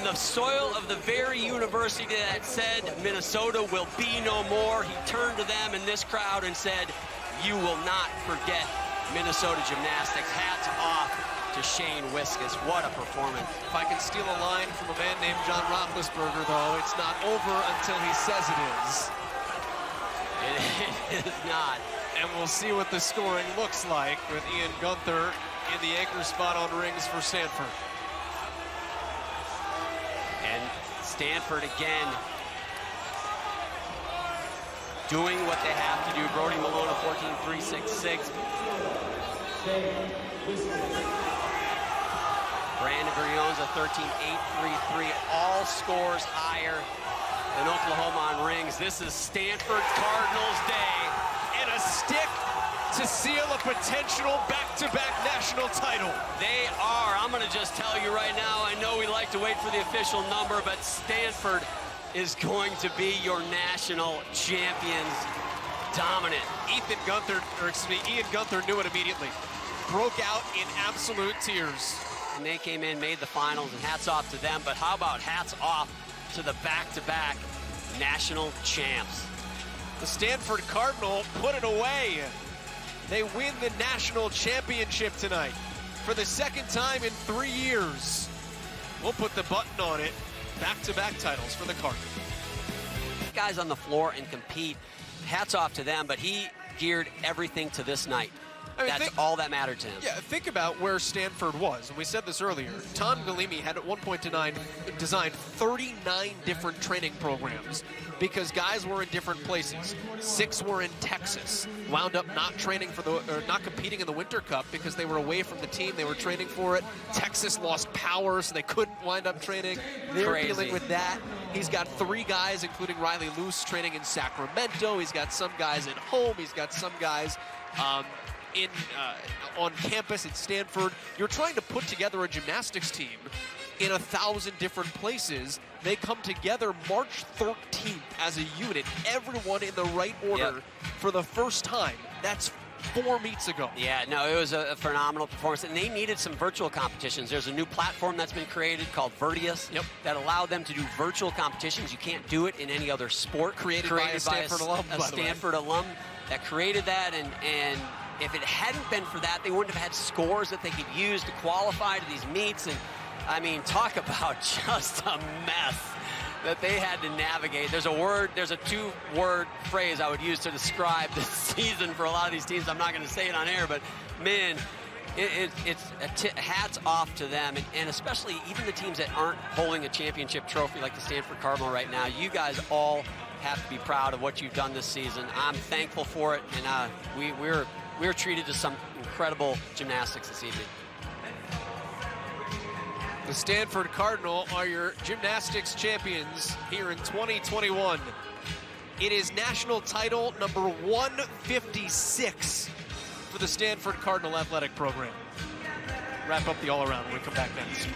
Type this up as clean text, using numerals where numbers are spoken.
the soil of the very university that said Minnesota will be no more. He turned to them in this crowd and said, "You will not forget Minnesota gymnastics." Hats off to Shane Wiskus. What a performance. If I can steal a line from a man named John Roethlisberger, though, it's not over until he says it is. It is not. And we'll see what the scoring looks like with Ian Gunther in the anchor spot on rings for Stanford. And Stanford again doing what they have to do. Brody Malone, a 14.366. Brandon Briones, a 13.833. All scores higher than Oklahoma on rings. This is Stanford Cardinals Day. And a stick to seal a potential back-to-back national title. They are. I'm going to just tell you right now, I know we like to wait for the official number, but Stanford is going to be your national champions. Dominant. Ian Gunther knew it immediately. Broke out in absolute tears. And they came in, made the finals, and hats off to them. But how about hats off to the back-to-back national champs? The Stanford Cardinal put it away. They win the national championship tonight for the second time in 3 years. We'll put the button on it. Back-to-back titles for the Cardinals. Guys on the floor and compete. Hats off to them, but he geared everything to this night. I mean, that's all that mattered to him. Yeah, think about where Stanford was. And we said this earlier. Tom Galimi had at one point designed 39 different training programs because guys were in different places. 6 were in Texas. Wound up not competing in the Winter Cup because they were away from the team. They were training for it. Texas lost power, so they couldn't wind up training. They're dealing with that. He's got 3 guys, including Riley Luce, training in Sacramento. He's got some guys at home. He's got some guys on campus at Stanford. You're trying to put together a gymnastics team in 1,000 different places. They come together March 13th as a unit, everyone in the right order for the first time. That's 4 meets ago. Yeah, no, it was a phenomenal performance, and they needed some virtual competitions. There's a new platform that's been created called Vertius that allowed them to do virtual competitions. You can't do it in any other sport. Created by a Stanford alum that created that, and if it hadn't been for that, they wouldn't have had scores that they could use to qualify to these meets. And I mean, talk about just a mess that they had to navigate. There's a 2-word phrase I would use to describe this season for a lot of these teams. I'm not going to say it on air, but man, it's hats off to them, and especially even the teams that aren't holding a championship trophy like the Stanford Cardinal right now. You guys all have to be proud of what you've done this season. I'm thankful for it, and we're treated to some incredible gymnastics this evening. The Stanford Cardinal are your gymnastics champions here in 2021. It is national title number 156 for the Stanford Cardinal athletic program. Wrap up the all-around when we come back next.